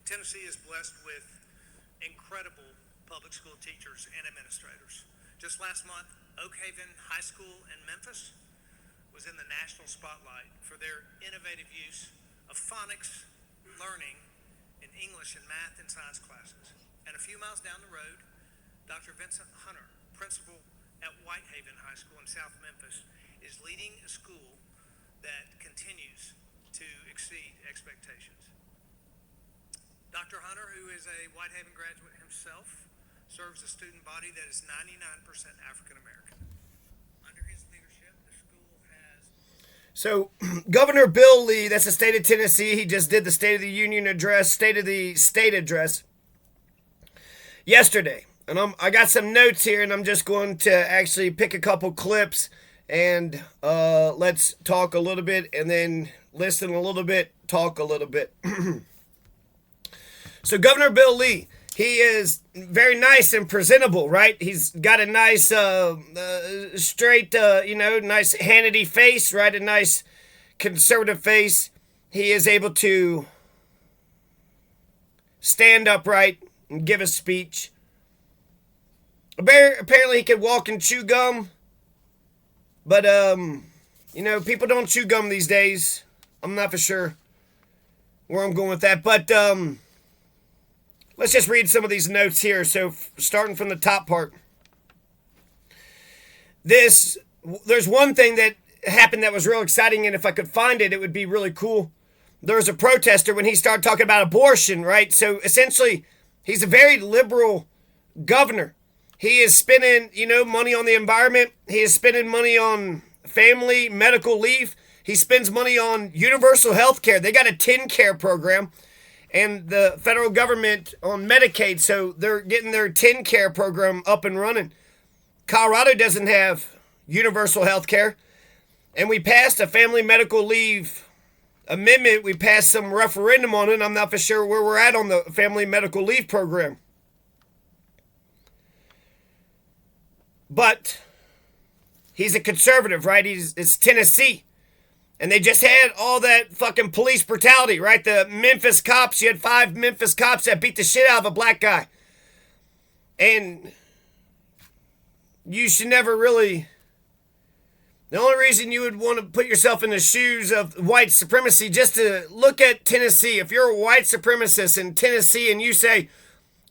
Tennessee is blessed with incredible public school teachers and administrators. Just last month, Oak Haven High School in Memphis was in the national spotlight for their innovative use of phonics learning in English and math and science classes. And a few miles down the road, Dr. Vincent Hunter, principal at Whitehaven High School in South Memphis, is leading a school that continues to exceed expectations. Dr. Hunter, who is a Whitehaven graduate himself, serves a student body that is 99% African American. Under his leadership, the school has... So, Governor Bill Lee, that's the state of Tennessee, he just did the State of the Union address, State of the State address yesterday. And I got some notes here, and I'm just going to actually pick a couple clips, and let's talk a little bit, and then listen a little bit, talk a little bit. So Governor Bill Lee, he is very nice and presentable, right? He's got a nice, straight, nice Hannity face, right? A nice conservative face. He is able to stand upright and give a speech. Apparently he could walk and chew gum, but, people don't chew gum these days. I'm not for sure where I'm going with that, but, let's just read some of these notes here. So, starting from the top part. There's one thing that happened that was real exciting, and if I could find it, it would be really cool. There was a protester when he started talking about abortion, right? So, essentially, he's a very liberal governor. He is spending, money on the environment. He is spending money on family medical leave. He spends money on universal health care. They got a TennCare program. And the federal government on Medicaid, so they're getting their TennCare program up and running. Colorado doesn't have universal health care. And we passed a family medical leave amendment. We passed some referendum on it. I'm not for sure where we're at on the family medical leave program. But he's a conservative, right? It's Tennessee. And they just had all that fucking police brutality, right? The Memphis cops, you had 5 Memphis cops that beat the shit out of a black guy. And you should never really... The only reason you would want to put yourself in the shoes of white supremacy, just to look at Tennessee. If you're a white supremacist in Tennessee and you say,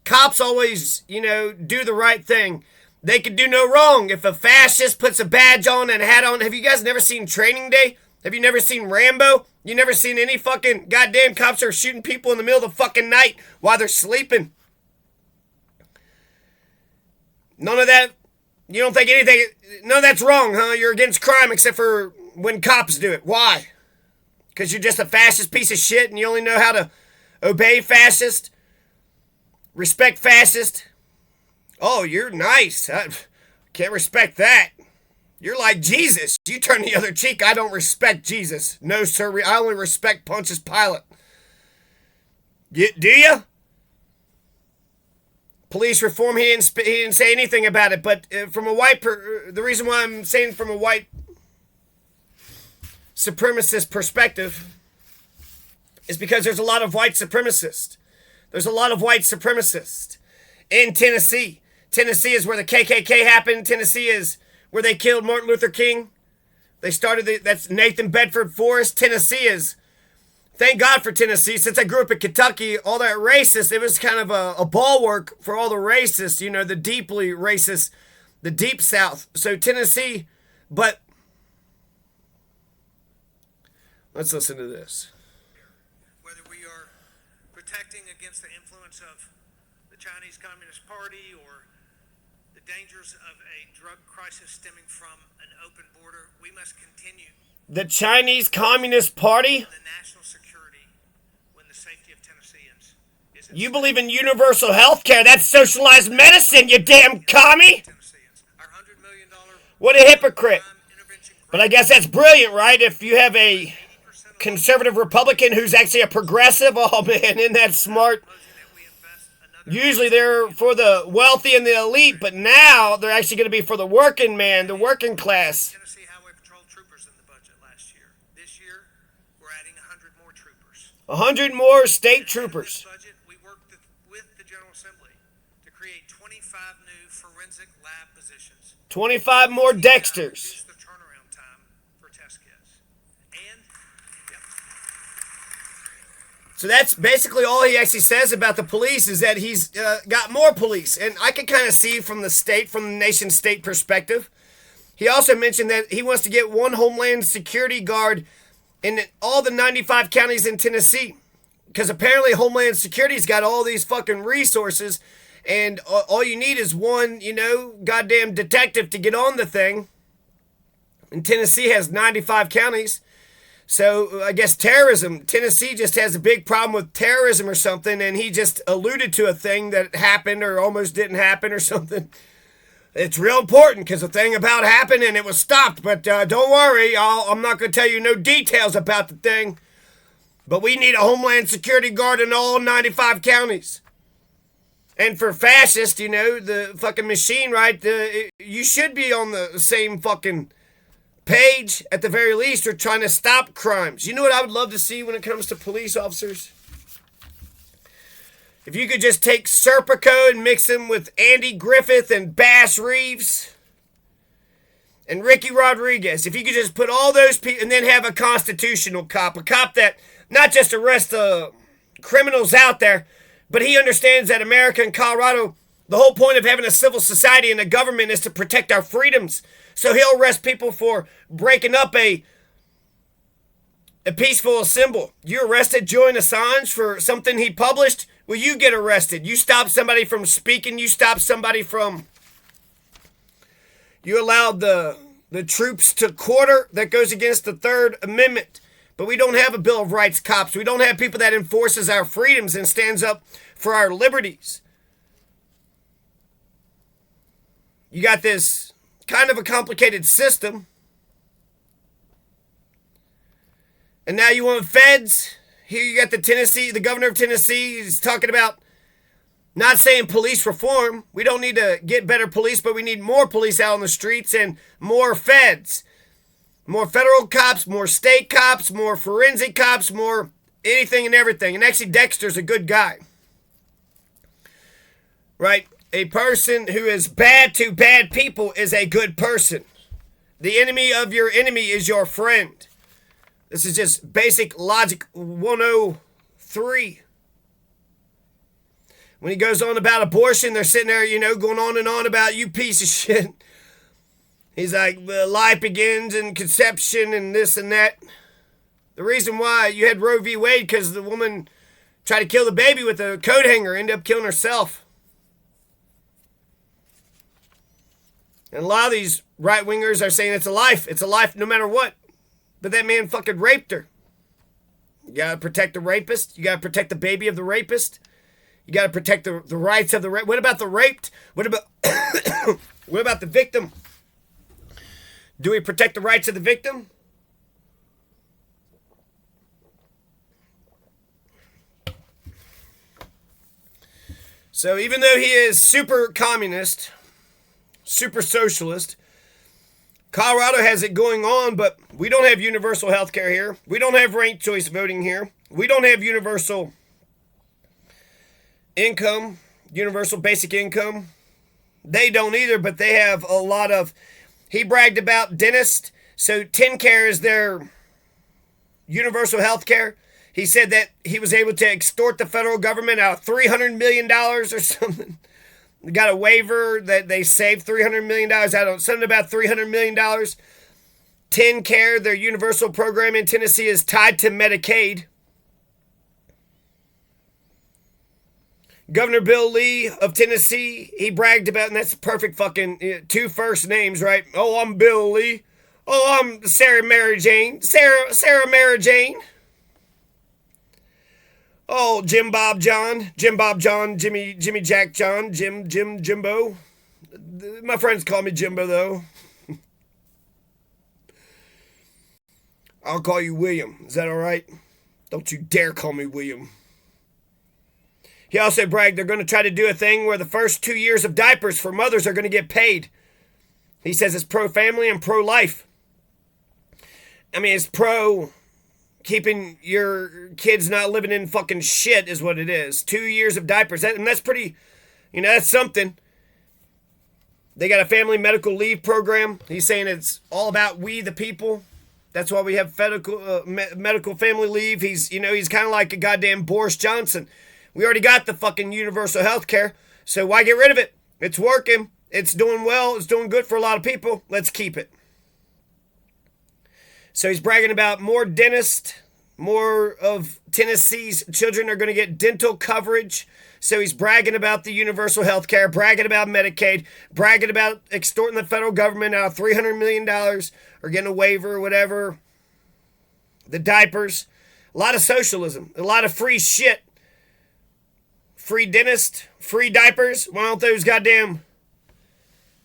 cops always, do the right thing, they could do no wrong. If a fascist puts a badge on and a hat on, have you guys never seen Training Day? Have you never seen Rambo? You never seen any fucking goddamn cops are shooting people in the middle of the fucking night while they're sleeping? None of that, you don't think anything, none of that's wrong, huh? You're against crime except for when cops do it. Why? Because you're just a fascist piece of shit and you only know how to obey fascist, respect fascist. Oh, you're nice. I can't respect that. You're like Jesus. You turn the other cheek. I don't respect Jesus. No, sir. I only respect Pontius Pilate. Do you? Police reform, he didn't say anything about it. But from a the reason why I'm saying from a white supremacist perspective is because there's a lot of white supremacists. There's a lot of white supremacists in Tennessee. Tennessee is where the KKK happened. Tennessee is where they killed Martin Luther King. They started that's Nathan Bedford Forrest. Tennessee is, thank God for Tennessee. Since I grew up in Kentucky, all that racist, it was kind of a bulwark for all the racists, the deeply racist, the deep South. So Tennessee, but let's listen to this. Whether we are protecting against the influence of the Chinese Communist Party or the dangers of a drug crisis stemming from an open border, we must continue. The Chinese Communist Party? The national security when the safety of Tennesseans is... You believe in universal health care? That's socialized medicine, you damn commie! Our $100 million... What a hypocrite. But I guess that's brilliant, right? If you have a conservative Republican who's actually a progressive, oh man, isn't that smart? Usually they're for the wealthy and the elite, but now they're actually going to be for the working man, the working class. Tennessee Highway Patrol troopers in the budget last year. This year, we're adding 100 more troopers. 100 more state troopers. In this budget, 25 new forensic lab positions. 25 more Dexters. Reduce the turnaround time for test kits. And, yep. So that's basically all he actually says about the police, is that he's got more police. And I can kind of see from the nation state perspective. He also mentioned that he wants to get one Homeland Security guard in all the 95 counties in Tennessee. Because apparently Homeland Security's got all these fucking resources, and all you need is one, goddamn detective to get on the thing. And Tennessee has 95 counties. So I guess terrorism, Tennessee just has a big problem with terrorism or something, and he just alluded to a thing that happened or almost didn't happen or something. It's real important because the thing about happened and it was stopped, but don't worry, I'm not going to tell you no details about the thing. But we need a Homeland Security guard in all 95 counties. And for fascists, the fucking machine, right? You should be on the same fucking page at the very least, or trying to stop crimes. You know what I would love to see when it comes to police officers? If you could just take Serpico and mix him with Andy Griffith and Bass Reeves and Ricky Rodriguez. If you could just put all those people and then have a constitutional cop, a cop that not just arrests the criminals out there, but he understands that America and Colorado, the whole point of having a civil society and a government is to protect our freedoms. So he'll arrest people for breaking up a peaceful assembly. You arrested Julian Assange for something he published? Well, you get arrested. You stop somebody from speaking. You stop somebody from... You allowed the troops to quarter. That goes against the Third Amendment. But we don't have a Bill of Rights cops. We don't have people that enforces our freedoms and stands up for our liberties. You got this kind of a complicated system. And now you want feds. Here you got the governor of Tennessee is talking about not saying police reform. We don't need to get better police, but we need more police out on the streets and more feds. More federal cops, more state cops, more forensic cops, more anything and everything. And actually, Dexter's a good guy. Right? A person who is bad to bad people is a good person. The enemy of your enemy is your friend. This is just basic logic 103. When he goes on about abortion, they're sitting there, going on and on about you piece of shit. He's like, life begins in conception and this and that. The reason why you had Roe v. Wade, because the woman tried to kill the baby with a coat hanger, ended up killing herself. And a lot of these right-wingers are saying it's a life no matter what. But that man fucking raped her. You gotta protect the rapist. You gotta protect the baby of the rapist. You gotta protect the rights of the raped. What about the raped? What about what about the victim? Do we protect the rights of the victim? So even though he is super communist, super socialist, Colorado has it going on, but we don't have universal health care here. We don't have ranked choice voting here. We don't have universal income, universal basic income. They don't either, but they have a lot of... He bragged about dentists. So TennCare is their universal health care. He said that he was able to extort the federal government out of $300 million or something. Got a waiver that they saved $300 million out of something about $300 million. TennCare, their universal program in Tennessee, is tied to Medicaid. Governor Bill Lee of Tennessee, he bragged about, and that's perfect fucking two first names, right? Oh, I'm Bill Lee. Oh, I'm Sarah Mary Jane. Sarah Mary Jane. Oh, Jim Bob John, Jimmy Jack John, Jimbo. My friends call me Jimbo, though. I'll call you William. Is that all right? Don't you dare call me William. He also bragged they're going to try to do a thing where the first 2 years of diapers for mothers are going to get paid. He says it's pro-family and pro-life. I mean, it's pro... keeping your kids not living in fucking shit is what it is. 2 years of diapers. And that's pretty, that's something. They got a family medical leave program. He's saying it's all about we the people. That's why we have medical family leave. He's kind of like a goddamn Boris Johnson. We already got the fucking universal health care, so why get rid of it? It's working. It's doing well. It's doing good for a lot of people. Let's keep it. So he's bragging about more dentists. More of Tennessee's children are going to get dental coverage. So he's bragging about the universal health care, bragging about Medicaid, bragging about extorting the federal government out of $300 million or getting a waiver or whatever. The diapers. A lot of socialism. A lot of free shit. Free dentist. Free diapers. Why don't those goddamn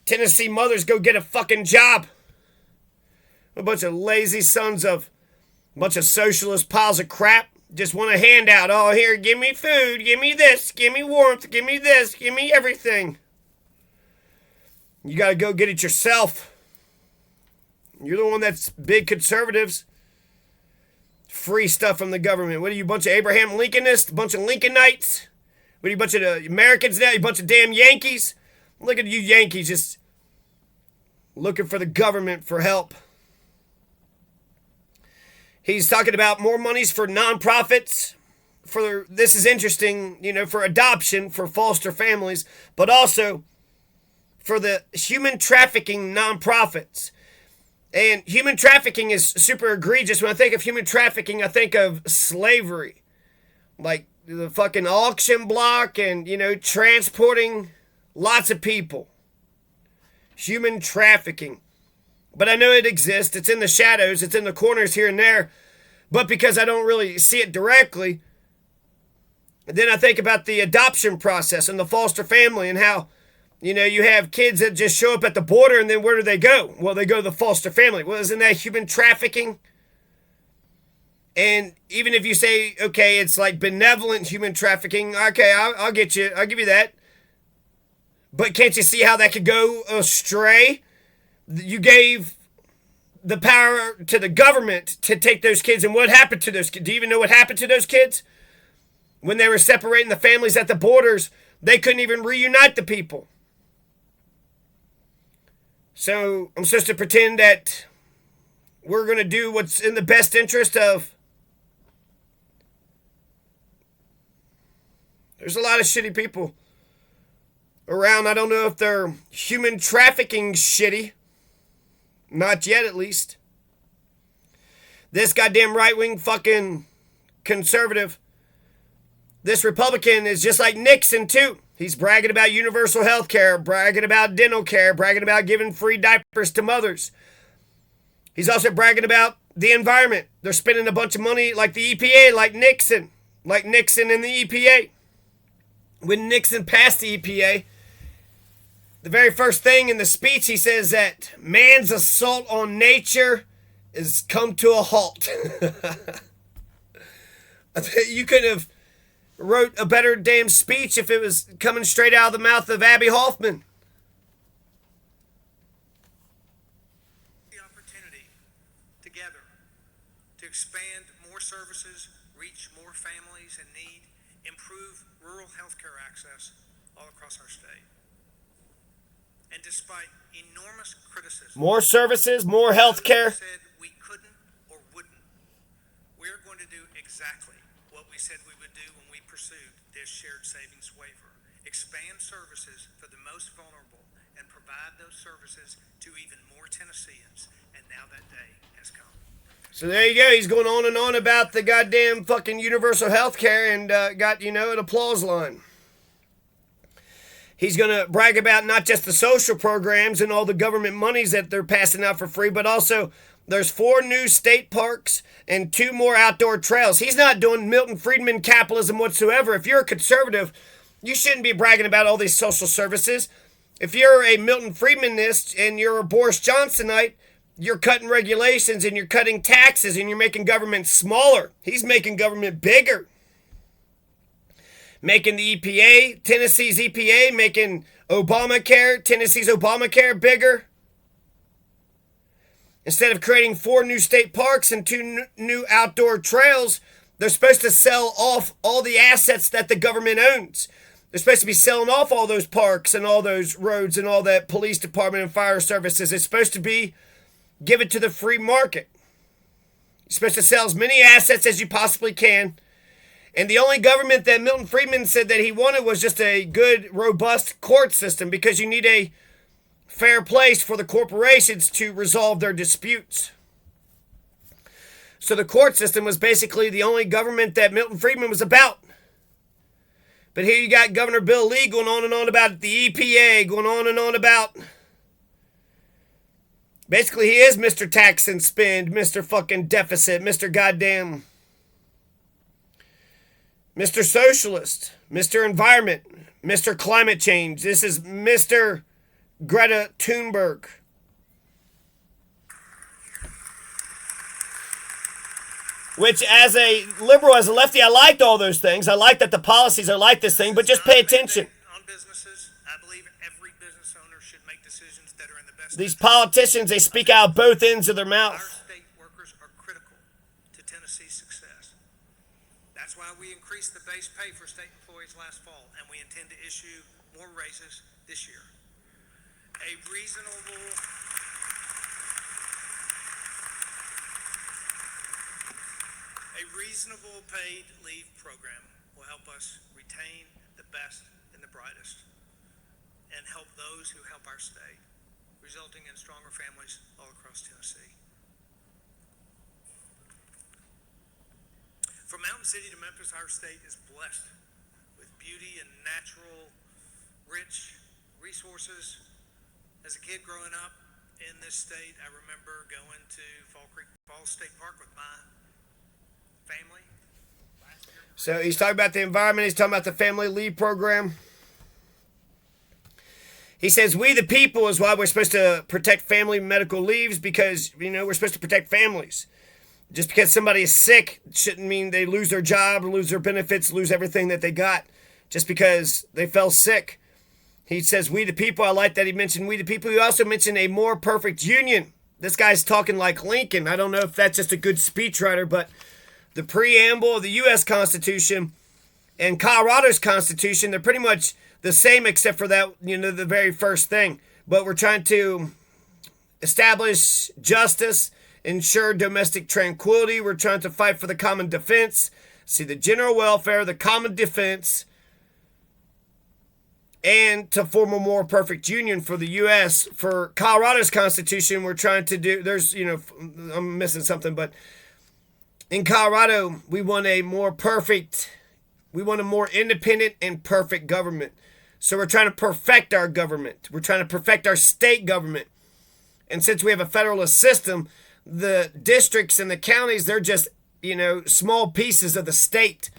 Tennessee mothers go get a fucking job? A bunch of lazy sons of... a bunch of socialist piles of crap. Just want a handout. Oh, here, give me food. Give me this. Give me warmth. Give me this. Give me everything. You got to go get it yourself. You're the one that's big conservatives. Free stuff from the government. What are you, a bunch of Abraham Lincolnists? A bunch of Lincolnites? What are you, a bunch of Americans now? You bunch of damn Yankees? Look at you Yankees just looking for the government for help. He's talking about more monies for nonprofits. This is interesting, for adoption, for foster families, but also for the human trafficking nonprofits. And human trafficking is super egregious. When I think of human trafficking, I think of slavery. Like the fucking auction block and, transporting lots of people. Human trafficking. But I know it exists. It's in the shadows. It's in the corners here and there. But because I don't really see it directly, then I think about the adoption process and the foster family and how, you have kids that just show up at the border and then where do they go? Well, they go to the foster family. Well, isn't that human trafficking? And even if you say, okay, it's like benevolent human trafficking, okay, I'll get you. I'll give you that. But can't you see how that could go astray? You gave the power to the government to take those kids. And what happened to those kids? Do you even know what happened to those kids? When they were separating the families at the borders, they couldn't even reunite the people. So I'm supposed to pretend that we're going to do what's in the best interest of... There's a lot of shitty people around. I don't know if they're human trafficking shitty. Not yet, at least. This goddamn right-wing fucking conservative, this Republican is just like Nixon, too. He's bragging about universal health care, bragging about dental care, bragging about giving free diapers to mothers. He's also bragging about the environment. They're spending a bunch of money like the EPA, like Nixon and the EPA. When Nixon passed the EPA, the very first thing in the speech, he says that man's assault on nature has come to a halt. You could have wrote a better damn speech if it was coming straight out of the mouth of Abby Hoffman. The opportunity together to expand more services, reach more families in need, improve rural healthcare access all across our state. And despite enormous criticism, more services, more health care. Said we couldn't or wouldn't. We're going to do exactly what we said we would do when we pursued this shared savings waiver. Expand services for the most vulnerable and provide those services to even more Tennesseans. And now that day has come. So there you go. He's going on and on about the goddamn fucking universal health care and got, an applause line. He's going to brag about not just the social programs and all the government monies that they're passing out for free, but also there's 4 new state parks and 2 more outdoor trails. He's not doing Milton Friedman capitalism whatsoever. If you're a conservative, you shouldn't be bragging about all these social services. If you're a Milton Friedmanist and you're a Boris Johnsonite, you're cutting regulations and you're cutting taxes and you're making government smaller. He's making government bigger. Making the EPA, Tennessee's EPA, making Obamacare, Tennessee's Obamacare bigger. Instead of creating 4 new state parks and 2 new outdoor trails, they're supposed to sell off all the assets that the government owns. They're supposed to be selling off all those parks and all those roads and all that police department and fire services. It's supposed to be given to the free market. You're supposed to sell as many assets as you possibly can. And the only government that Milton Friedman said that he wanted was just a good, robust court system, because you need a fair place for the corporations to resolve their disputes. So the court system was basically the only government that Milton Friedman was about. But here you got Governor Bill Lee going on and on about the EPA, going on and on about... Basically, he is Mr. Tax and Spend, Mr. fucking Deficit, Mr. Goddamn... Mr. Socialist, Mr. Environment, Mr. Climate Change. This is Mr. Greta Thunberg. Which, as a liberal, as a lefty, I liked all those things. I like that the policies are like this thing, but just pay attention. On businesses, I believe every business owner should make decisions that are in the best. These politicians, they speak out both ends of their Our mouth. state workers are critical to Tennessee's success. That's why we increased the base pay for state employees last fall, and we intend to issue more raises this year. A reasonable paid leave program will help us retain the best and the brightest and help those who help our state, resulting in stronger families all across Tennessee. From Mountain City to Memphis, our state is blessed with beauty and natural, rich resources. As a kid growing up in this state, I remember going to Falls State Park with my family. So he's talking about the environment. He's talking about the family leave program. He says, we the people is why we're supposed to protect family medical leaves, because, we're supposed to protect families. Just because somebody is sick shouldn't mean they lose their job, lose their benefits, lose everything that they got just because they fell sick. He says, we the people. I like that he mentioned we the people. He also mentioned a more perfect union. This guy's talking like Lincoln. I don't know if that's just a good speechwriter, but the preamble of the U.S. Constitution and Colorado's Constitution, they're pretty much the same except for that, the very first thing. But we're trying to establish justice, ensure domestic tranquility. We're trying to fight for the common defense, see the general welfare, the common defense, and to form a more perfect union for the U.S. For Colorado's Constitution, we're trying to do, I'm missing something, but in Colorado, we want a more independent and perfect government. So we're trying to perfect our government. We're trying to perfect our state government. And since we have a federalist system, the districts and the counties, they're just, small pieces of the state.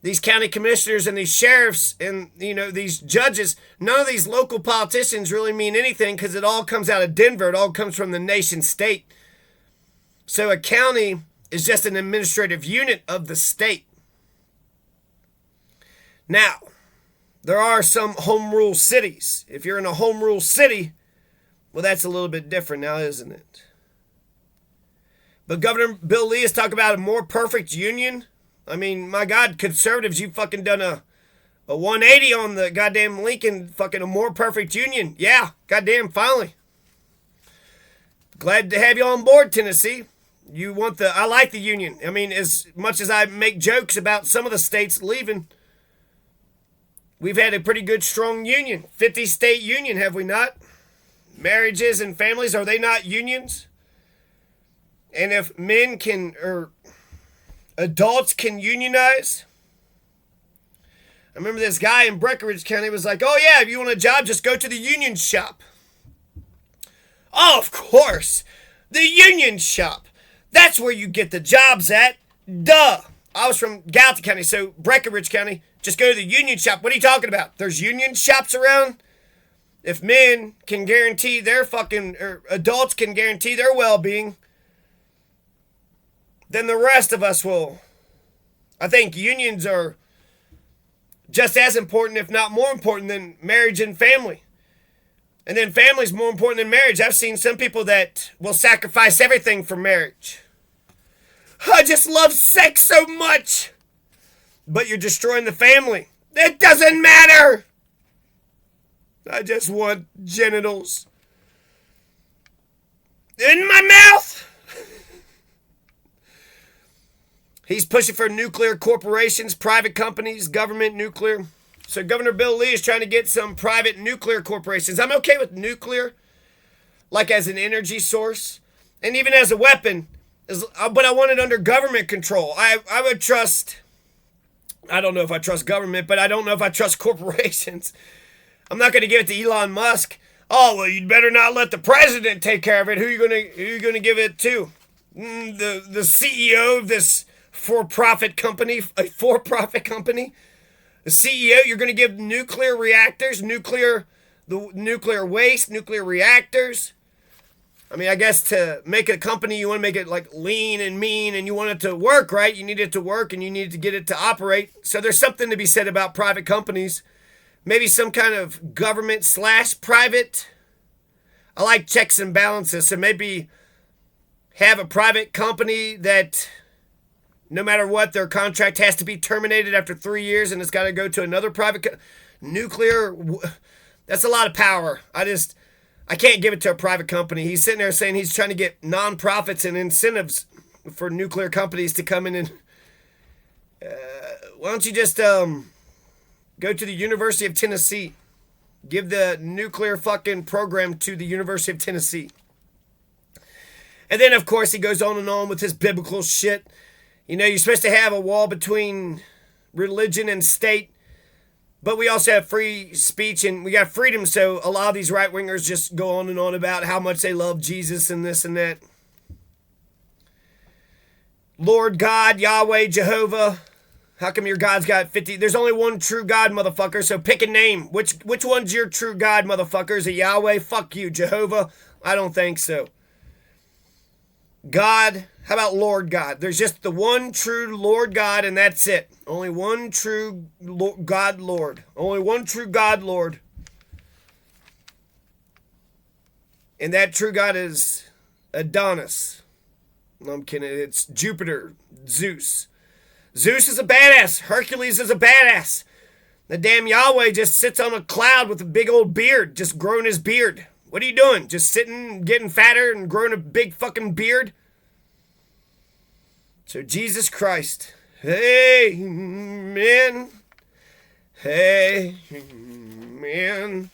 These county commissioners and these sheriffs and, these judges, none of these local politicians really mean anything because it all comes out of Denver. It all comes from the nation state. So a county is just an administrative unit of the state. Now, there are some home rule cities. If you're in a home rule city, well, that's a little bit different now, isn't it? But Governor Bill Lee is talking about a more perfect union. I mean, my God, conservatives, you fucking done a 180 on the goddamn Lincoln, fucking a more perfect union. Yeah, goddamn, finally. Glad to have you on board, Tennessee. I like the union. I mean, as much as I make jokes about some of the states leaving, we've had a pretty good, strong union. 50-state union, have we not? Marriages and families, are they not unions? And if adults can unionize? I remember this guy in Breckinridge County was like, oh yeah, if you want a job, just go to the union shop. Oh, of course. The union shop. That's where you get the jobs at. Duh. I was from Gallatin County, so Breckinridge County. Just go to the union shop. What are you talking about? There's union shops around? If men can guarantee adults can guarantee their well-being, then the rest of us will. I think unions are just as important, if not more important, than marriage and family. And then family's more important than marriage. I've seen some people that will sacrifice everything for marriage. I just love sex so much. But you're destroying the family. It doesn't matter. I just want genitals in my mouth. He's pushing for nuclear corporations, private companies, government, nuclear. So Governor Bill Lee is trying to get some private nuclear corporations. I'm okay with nuclear, like as an energy source, and even as a weapon, but I want it under government control. I would trust, I don't know if I trust government, but I don't know if I trust corporations. I'm not going to give it to Elon Musk. Oh, well, you'd better not let the president take care of it. Who are you going to give it to? The CEO of this for-profit company, a for-profit company? The CEO, you're going to give nuclear reactors, nuclear waste, nuclear reactors. I mean, I guess to make a company, you want to make it like lean and mean, and you want it to work, right? You need it to work, and you need to get it to operate. So there's something to be said about private companies. Maybe some kind of government/private. I like checks and balances. So maybe have a private company that no matter what, their contract has to be terminated after 3 years, and it's got to go to another nuclear. That's a lot of power. I can't give it to a private company. He's sitting there saying he's trying to get nonprofits and incentives for nuclear companies to come in and. Why don't you just go to the University of Tennessee? Give the nuclear fucking program to the University of Tennessee. And then, of course, he goes on and on with his biblical shit. You know, you're supposed to have a wall between religion and state, but we also have free speech and we got freedom, so a lot of these right-wingers just go on and on about how much they love Jesus and this and that. Lord God, Yahweh, Jehovah. How come your God's got 50? There's only one true God, motherfucker, so pick a name. Which one's your true God, motherfucker? Is it Yahweh? Fuck you. Jehovah? I don't think so. God, how about Lord God? There's just the one true Lord God, and that's it. Only one true God Lord. Only one true God Lord. And that true God is Adonis. No, I'm kidding. It's Jupiter, Zeus. Zeus is a badass. Hercules is a badass. The damn Yahweh just sits on a cloud with a big old beard, just growing his beard. What are you doing? Just sitting, getting fatter and growing a big fucking beard? So Jesus Christ. Hey, man. Hey, man.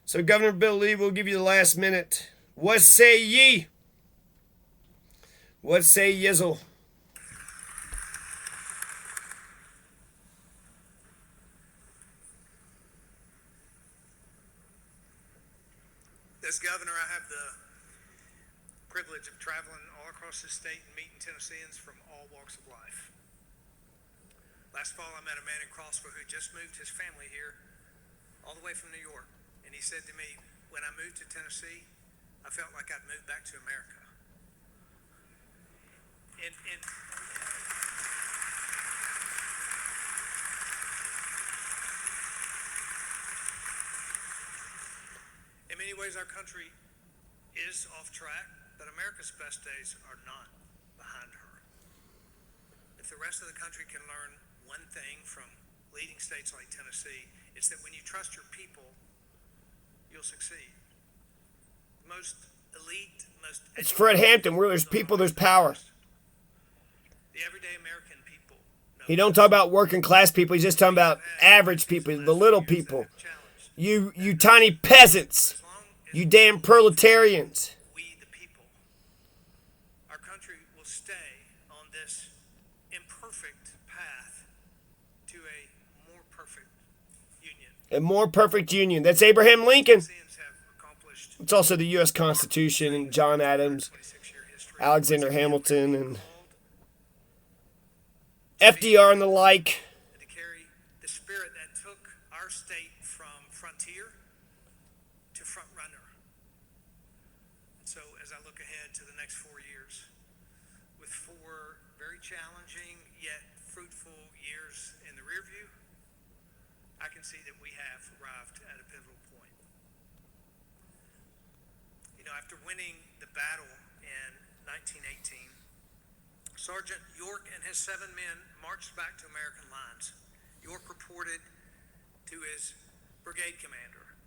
So Governor Bill Lee will give you the last minute. What say ye? What say Yizzle? As governor, I have the privilege of traveling all across the state and meeting Tennesseans from all walks of life. Last fall, I met a man in Crossville who just moved his family here all the way from New York. And he said to me, when I moved to Tennessee, I felt like I'd moved back to America. And in many ways, our country is off track, but America's best days are not behind her. If the rest of the country can learn one thing from leading states like Tennessee, it's that when you trust your people, you'll succeed. The most elite, most... It's Fred Hampton. Where there's people, there's power. The everyday American people. He don't talk about working class people. He's just talking about average people, the little people. You tiny peasants. You damn proletarians. We, the people, our country will stay on this imperfect path to a more perfect union. A more perfect union. That's Abraham Lincoln. Tennesseans have accomplished It's also the U.S. Constitution and John Adams, 26-year history. Alexander Hamilton, and FDR and the like. To carry the spirit that took our state from frontier to front runner. So as I look ahead to the next 4 years, with 4 very challenging yet fruitful years in the rear view, I can see that we have arrived at a pivotal point. You know, after winning the battle in 1918, Sergeant York and his 7 men marched back to American lines. York reported to his brigade commander,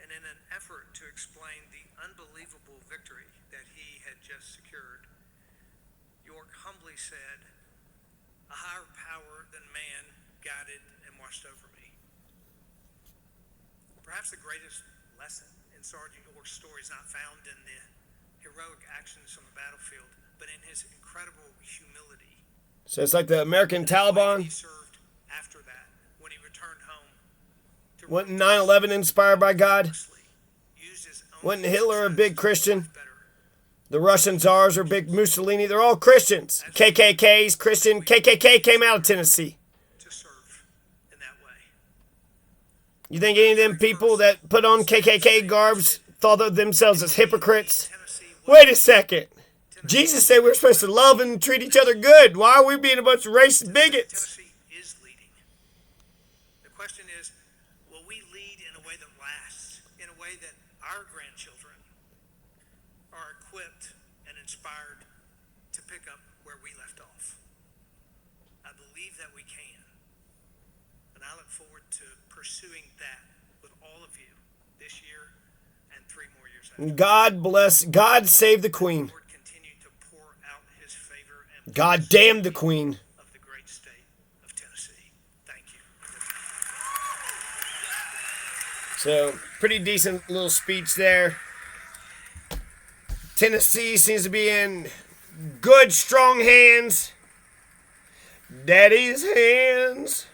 and in an effort to explain the unbelievable victory that he had just secured, York humbly said, "A higher power than man guided and watched over me." Perhaps the greatest lesson in Sergeant York's story is not found in the heroic actions on the battlefield, but in his incredible humility. So it's like the American He Taliban. served after that, when he returned home. To Wasn't 9/11 inspired by God? used his own Wasn't Hitler a big Christian? better. The Russian czars are big Mussolini. They're all Christians. KKK's Christian. KKK came out of Tennessee. To serve in that way. You think any of them people that put on KKK garbs thought of themselves as hypocrites? Tennessee Wait a second. Jesus said we're supposed to love and treat each other good. Why are we being a bunch of racist bigots? Tennessee is leading. The question is, will we lead in a way that lasts, in a way that our grandchildren are equipped and inspired to pick up where we left off? I believe that we can. And I look forward to pursuing that with all of you this year and 3 more years after. God bless. God save the Queen. Lord continue to pour out his favor and God damn the Queen. of the great state of Tennessee. Thank you. So, pretty decent little speech there. Tennessee seems to be in good, strong hands. Daddy's hands.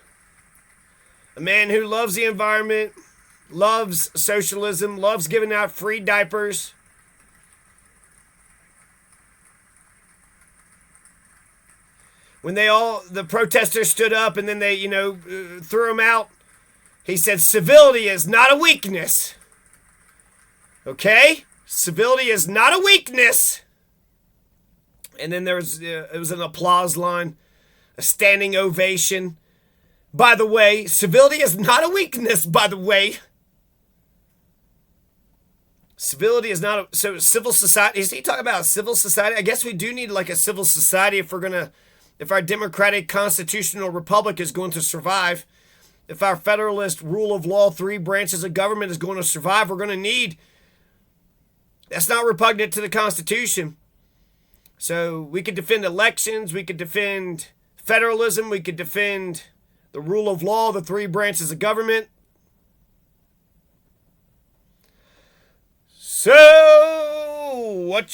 A man who loves the environment, loves socialism, loves giving out free diapers. When the protesters stood up and then they, threw him out, he said, civility is not a weakness. Okay? Civility is not a weakness. And then it was an applause line, a standing ovation. By the way, civility is not a weakness, by the way. Civility is not so civil society. Is he talking about civil society? I guess we do need like a civil society if our democratic constitutional republic is going to survive. If our federalist rule of law, 3 branches of government is going to survive, we're going to need. That's not repugnant to the Constitution. So we could defend elections, we could defend federalism, we could defend the rule of law, the 3 branches of government. So, what